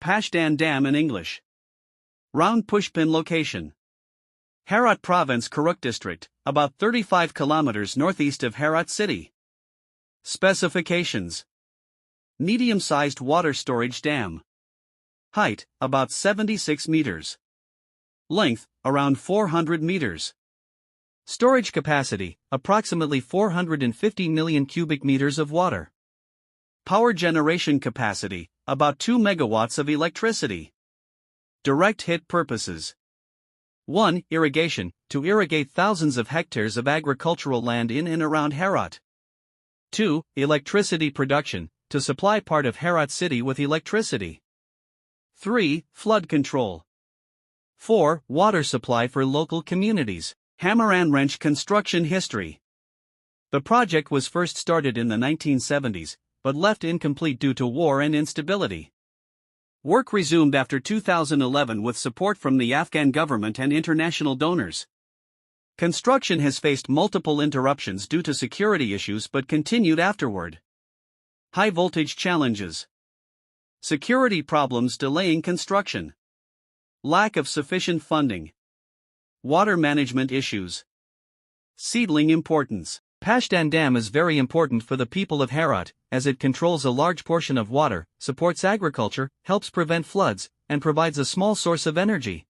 Pashdan Dam in English. Round pushpin location. Herat Province, Kuruk District, about 35 kilometers northeast of Herat City. Specifications: medium-sized water storage dam. Height, about 76 meters. Length, around 400 meters. Storage capacity, approximately 450 million cubic meters of water. Power generation capacity, about 2 megawatts of electricity. Direct hit purposes: 1. Irrigation, to irrigate thousands of hectares of agricultural land in and around Herat. 2. Electricity production, to supply part of Herat City with electricity. 3. Flood control. 4. Water supply for local communities. Hammer and wrench construction history. The project was first started in the 1970s, but left incomplete due to war and instability. Work resumed after 2011 with support from the Afghan government and international donors. Construction has faced multiple interruptions due to security issues but continued afterward. High voltage challenges. Security problems delaying construction. Lack of sufficient funding. Water management issues. Seedling importance. Pashdan Dam is very important for the people of Herat, as it controls a large portion of water, supports agriculture, helps prevent floods, and provides a small source of energy.